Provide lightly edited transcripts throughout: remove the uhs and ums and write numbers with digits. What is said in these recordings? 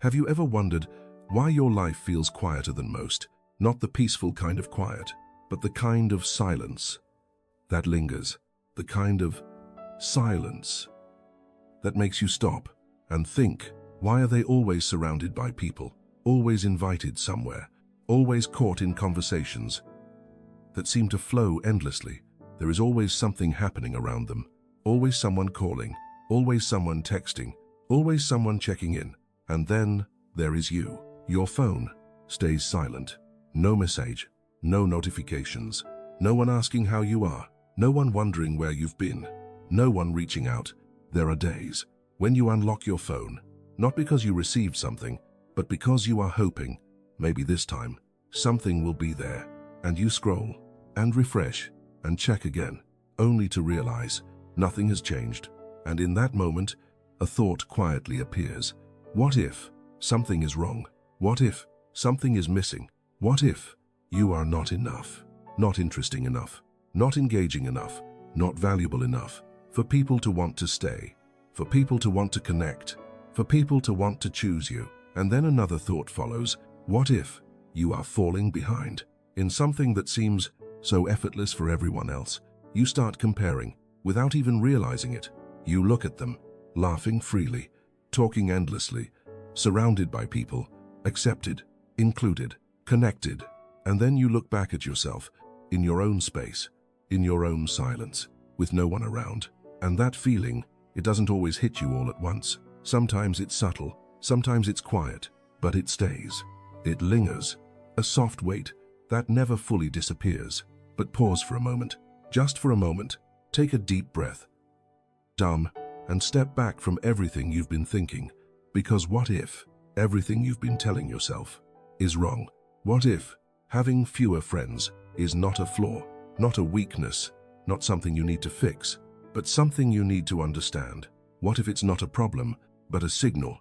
Have you ever wondered why your life feels quieter than most? Not the peaceful kind of quiet, but the kind of silence that lingers, the kind of silence that makes you stop and think, why are they always surrounded by people, always invited somewhere, always caught in conversations that seem to flow endlessly? There is always something happening around them, always someone calling, always someone texting, always someone checking in. And then there is you. Your phone stays silent. No message, no notifications, no one asking how you are, no one wondering where you've been, no one reaching out. There are days when you unlock your phone, not because you received something, but because you are hoping, maybe this time, something will be there, and you scroll and refresh and check again, only to realize nothing has changed. And in that moment, a thought quietly appears. What if something is wrong? What if something is missing? What if you are not enough, not interesting enough, not engaging enough, not valuable enough for people to want to stay, for people to want to connect, for people to want to choose you? And then another thought follows. What if you are falling behind in something that seems so effortless for everyone else? You start comparing without even realizing it. You look at them, laughing freely, talking endlessly, surrounded by people, accepted, included, connected, and then you look back at yourself, in your own space, in your own silence, with no one around. And that feeling, it doesn't always hit you all at once. Sometimes it's subtle, sometimes it's quiet, but it stays. It lingers, a soft weight that never fully disappears. But pause for a moment, just for a moment, take a deep breath, and step back from everything you've been thinking. Because what if everything you've been telling yourself is wrong? What if having fewer friends is not a flaw, not a weakness, not something you need to fix, but something you need to understand? What if it's not a problem, but a signal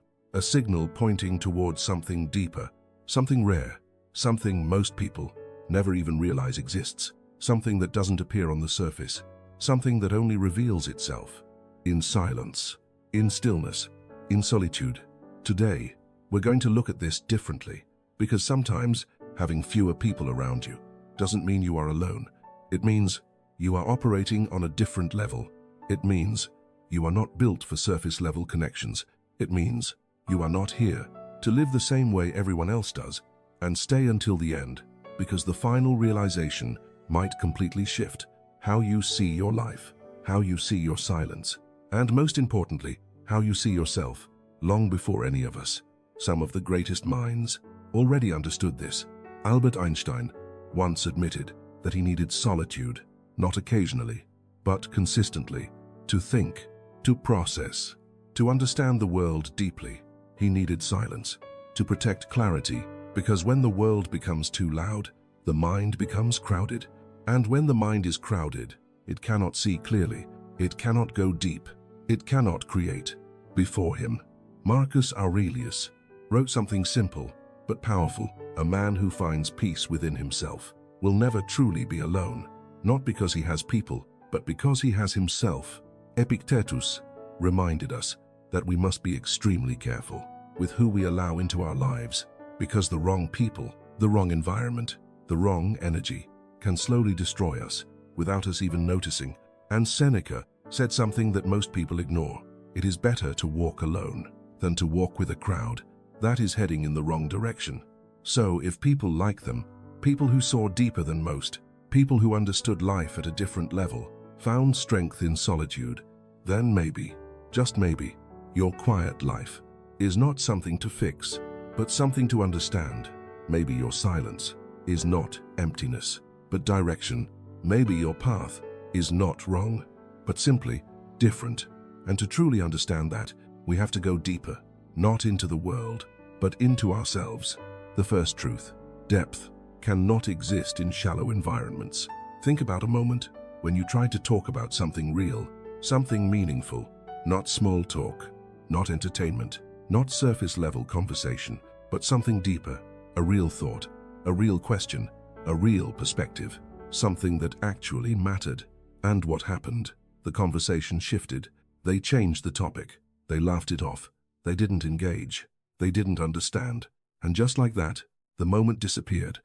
pointing towards something deeper, something rare, something most people never even realize exists, something that doesn't appear on the surface, something that only reveals itself in silence, in stillness, in solitude? Today, we're going to look at this differently, because sometimes having fewer people around you doesn't mean you are alone. It means you are operating on a different level. It means you are not built for surface-level connections. It means you are not here to live the same way everyone else does and stay until the end, because the final realization might completely shift how you see your life, how you see your silence, and most importantly, how you see yourself. Long before any of us, some of the greatest minds already understood this. Albert Einstein once admitted that he needed solitude, not occasionally, but consistently, to think, to process, to understand the world deeply. He needed silence to protect clarity, because when the world becomes too loud, the mind becomes crowded. And when the mind is crowded, it cannot see clearly, it cannot go deep, it cannot create. Before him, Marcus Aurelius wrote something simple but powerful. A man who finds peace within himself will never truly be alone, not because he has people, but because he has himself. Epictetus reminded us that we must be extremely careful with who we allow into our lives, because the wrong people, the wrong environment, the wrong energy can slowly destroy us without us even noticing. And Seneca said something that most people ignore. It is better to walk alone than to walk with a crowd that is heading in the wrong direction. So if people like them, people who saw deeper than most, people who understood life at a different level, found strength in solitude, then maybe, just maybe, your quiet life is not something to fix, but something to understand. Maybe your silence is not emptiness, but direction. Maybe your path is not wrong, but simply different. And to truly understand that, we have to go deeper, not into the world, but into ourselves. The first truth: depth cannot exist in shallow environments. Think about a moment when you tried to talk about something real, something meaningful, not small talk, not entertainment, not surface-level conversation, but something deeper, a real thought, a real question, a real perspective, something that actually mattered. And what happened? The conversation shifted. They changed the topic. They laughed it off. They didn't engage. They didn't understand. And just like that, the moment disappeared.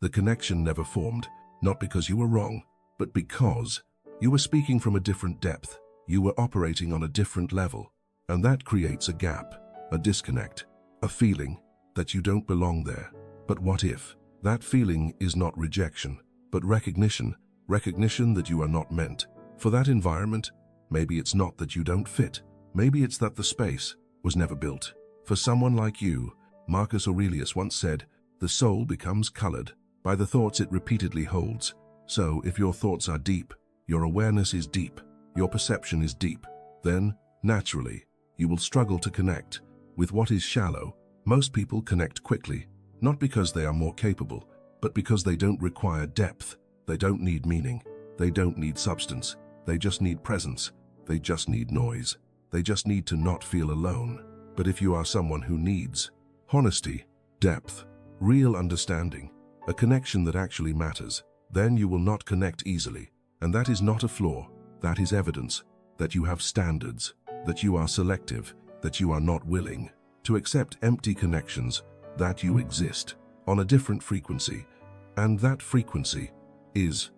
The connection never formed, not because you were wrong, but because you were speaking from a different depth. You were operating on a different level. And that creates a gap, a disconnect, a feeling that you don't belong there. But what if that feeling is not rejection, but recognition? Recognition that you are not meant for that environment. Maybe it's not that you don't fit. Maybe it's that the space was never built for someone like you. Marcus Aurelius once said, "The soul becomes colored by the thoughts it repeatedly holds." So if your thoughts are deep, your awareness is deep, your perception is deep, then, naturally, you will struggle to connect with what is shallow. Most people connect quickly, not because they are more capable, but because they don't require depth. They don't need meaning. They don't need substance. They just need presence. They just need noise. They just need to not feel alone. But if you are someone who needs honesty, depth, real understanding, a connection that actually matters, then you will not connect easily. And that is not a flaw. That is evidence that you have standards, that you are selective, that you are not willing to accept empty connections, that you exist on a different frequency. And that frequency is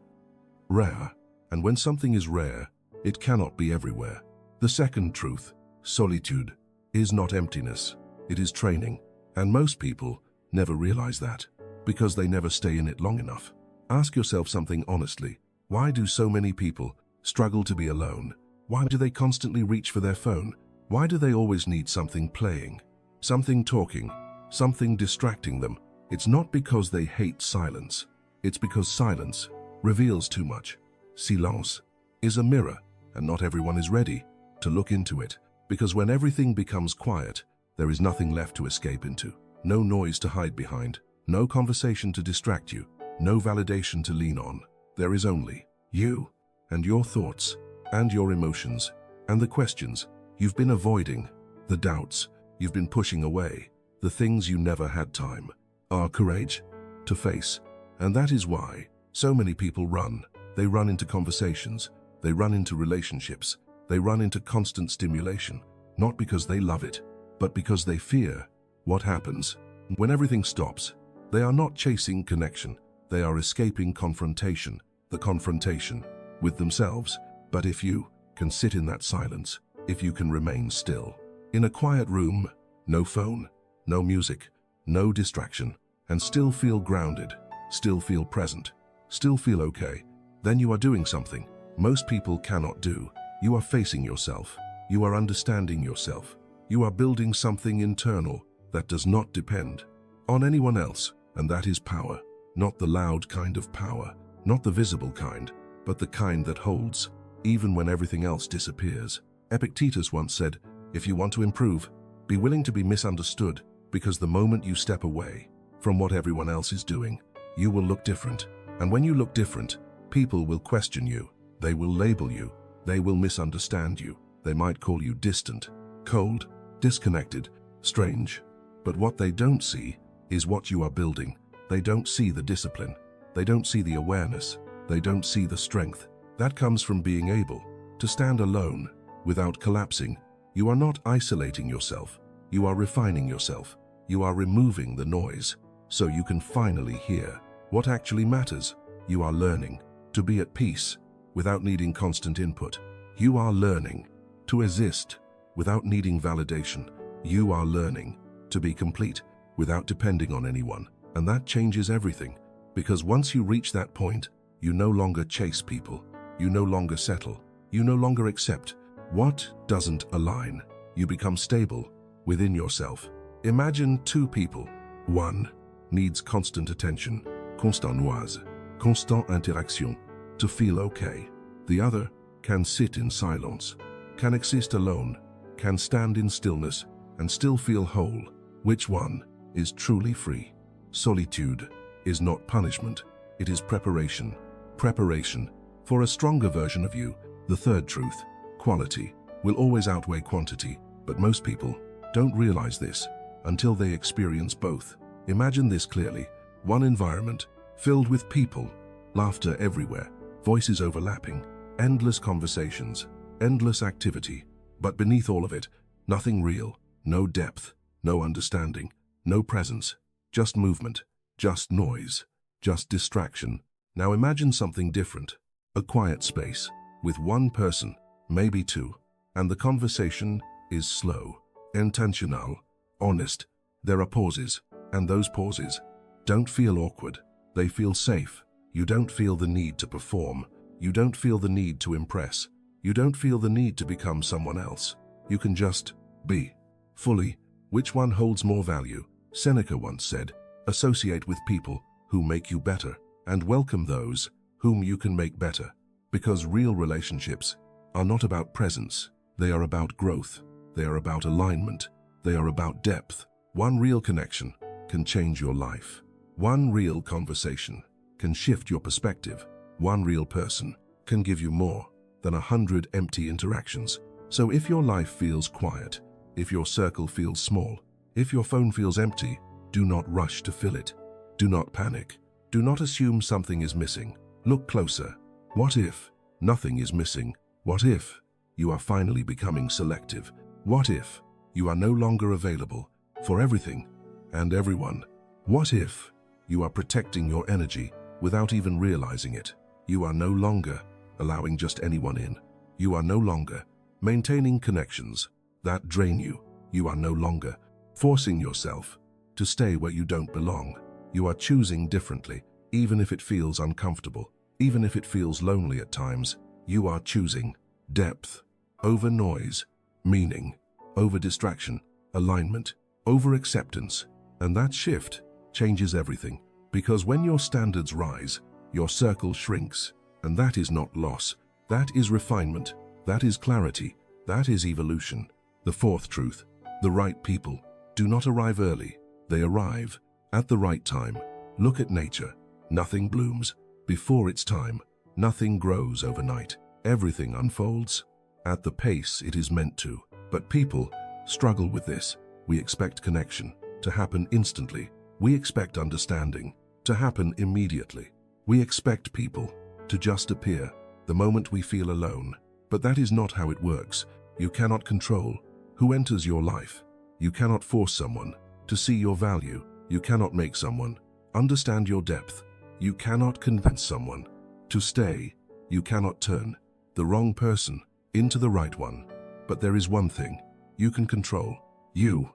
rare. And when something is rare, it cannot be everywhere. The second truth, solitude, is not emptiness. It is training. And most people never realize that because they never stay in it long enough. Ask yourself something honestly. Why do so many people struggle to be alone? Why do they constantly reach for their phone? Why do they always need something playing, something talking, something distracting them? It's not because they hate silence. It's because silence reveals too much. Silence is a mirror, and not everyone is ready to look into it. Because when everything becomes quiet, there is nothing left to escape into. No noise to hide behind. No conversation to distract you. No validation to lean on. There is only you and your thoughts and your emotions and the questions you've been avoiding, the doubts you've been pushing away, the things you never had time or courage to face. And that is why so many people run. They run into conversations. They run into relationships. They run into constant stimulation, not because they love it, but because they fear what happens when everything stops. They are not chasing connection. They are escaping confrontation, the confrontation with themselves. But if you can sit in that silence, if you can remain still, in a quiet room, no phone, no music, no distraction, and still feel grounded, still feel present, still feel okay, then you are doing something most people cannot do. You are facing yourself. You are understanding yourself. You are building something internal that does not depend on anyone else. And that is power. Not the loud kind of power, not the visible kind, but the kind that holds, even when everything else disappears. Epictetus once said, "If you want to improve, be willing to be misunderstood, because the moment you step away from what everyone else is doing, you will look different. And when you look different, people will question you. They will label you. They will misunderstand you. They might call you distant, cold, disconnected, strange. But what they don't see is what you are building. They don't see the discipline. They don't see the awareness. They don't see the strength. That comes from being able to stand alone without collapsing. You are not isolating yourself. You are refining yourself. You are removing the noise so you can finally hear what actually matters. You are learning to be at peace without needing constant input. You are learning to exist without needing validation. You are learning to be complete without depending on anyone. And that changes everything, because once you reach that point, you no longer chase people. You no longer settle. You no longer accept what doesn't align. You become stable within yourself. Imagine two people. One needs constant attention, constant noise, constant interaction to feel okay. The other can sit in silence, can exist alone, can stand in stillness and still feel whole. Which one is truly free? Solitude is not punishment. It is preparation. Preparation for a stronger version of you. The third truth, quality, will always outweigh quantity. But most people don't realize this until they experience both. Imagine this clearly. One environment filled with people, laughter everywhere, voices overlapping, endless conversations, endless activity. But beneath all of it, nothing real, no depth, no understanding, no presence, just movement, just noise, just distraction. Now imagine something different. A quiet space, with one person, maybe two, and the conversation is slow, intentional, honest. There are pauses, and those pauses don't feel awkward. They feel safe. You don't feel the need to perform. You don't feel the need to impress. You don't feel the need to become someone else. You can just be. Fully. Which one holds more value? Seneca once said, associate with people who make you better, and welcome those whom you can make better. Because real relationships are not about presence. They are about growth. They are about alignment. They are about depth. One real connection can change your life. One real conversation can shift your perspective. One real person can give you more than 100 empty interactions. So if your life feels quiet, if your circle feels small, if your phone feels empty, do not rush to fill it. Do not panic. Do not assume something is missing. Look closer. What if nothing is missing? What if you are finally becoming selective? What if you are no longer available for everything and everyone? What if you are protecting your energy without even realizing it? You are no longer allowing just anyone in. You are no longer maintaining connections that drain you. You are no longer forcing yourself to stay where you don't belong. You are choosing differently, even if it feels uncomfortable, even if it feels lonely at times. You are choosing depth over noise, meaning over distraction, alignment over acceptance. And that shift changes everything, because when your standards rise, your circle shrinks. And that is not loss. That is refinement. That is clarity. That is evolution. The fourth truth: the right people do not arrive early. They arrive at the right time. Look at nature. Nothing blooms before its time. Nothing grows overnight. Everything unfolds at the pace it is meant to. But people struggle with this. We expect connection to happen instantly. We expect understanding to happen immediately. We expect people to just appear the moment we feel alone. But that is not how it works. You cannot control who enters your life. You cannot force someone to see your value. You cannot make someone understand your depth. You cannot convince someone to stay. You cannot turn the wrong person into the right one. But there is one thing you can control. You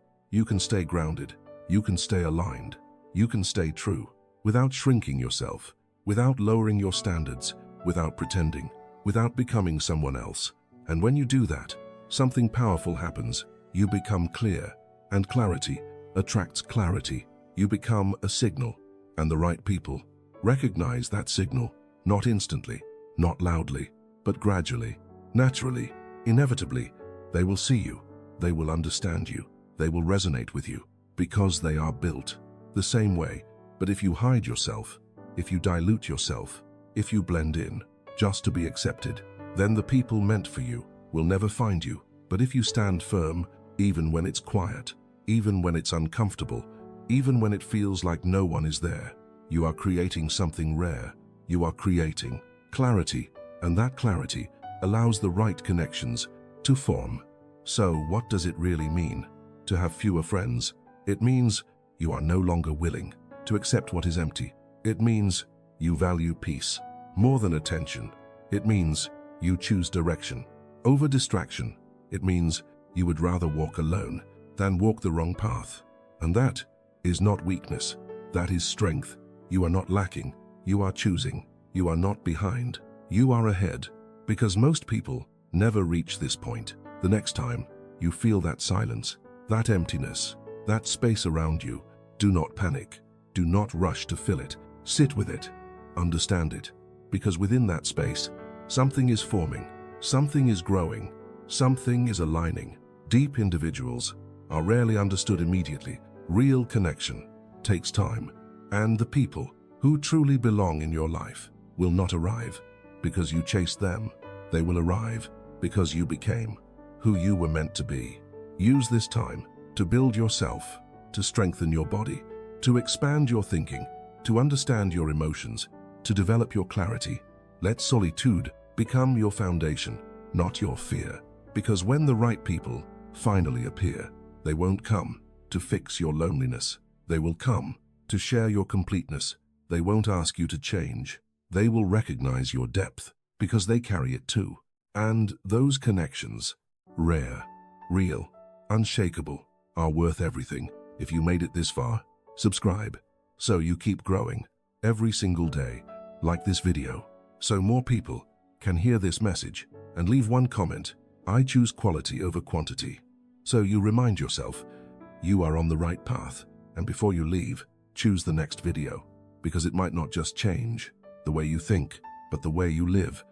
can stay grounded. You can stay aligned. You can stay true without shrinking yourself, without lowering your standards, without pretending, without becoming someone else. And when you do that, something powerful happens. You become clear, and clarity attracts clarity. You become a signal, and the right people recognize that signal, not instantly, not loudly, but gradually, naturally, inevitably. They will see you, they will understand you, they will resonate with you, because they are built the same way. But if you hide yourself, if you dilute yourself, if you blend in just to be accepted, then the people meant for you will never find you. But if you stand firm, even when it's quiet, even when it's uncomfortable, even when it feels like no one is there, you are creating something rare. You are creating clarity, and that clarity allows the right connections to form. So what does it really mean to have fewer friends? It means you are no longer willing to accept what is empty. It means you value peace more than attention. It means you choose direction over distraction. It means you would rather walk alone than walk the wrong path. And that is not weakness. That is strength. You are not lacking. You are choosing. You are not behind. You are ahead. Because most people never reach this point. The next time you feel that silence, that emptiness, that space around you, do not panic. Do not rush to fill it. Sit with it. Understand it. Because within that space, something is forming. Something is growing. Something is aligning. Deep individuals are rarely understood immediately. Real connection takes time. And the people who truly belong in your life will not arrive because you chased them. They will arrive because you became who you were meant to be. Use this time to build yourself, to strengthen your body, to expand your thinking, to understand your emotions, to develop your clarity. Let solitude become your foundation, not your fear. Because when the right people finally appear, they won't come to fix your loneliness. They will come to share your completeness. They won't ask you to change. They will recognize your depth because they carry it too. And those connections, rare, real, unshakable, are worth everything. If you made it this far, subscribe so you keep growing every single day. Like this video so more people can hear this message, and leave one comment. I choose quality over quantity. So you remind yourself you are on the right path, and before you leave, choose the next video, because it might not just change the way you think, but the way you live.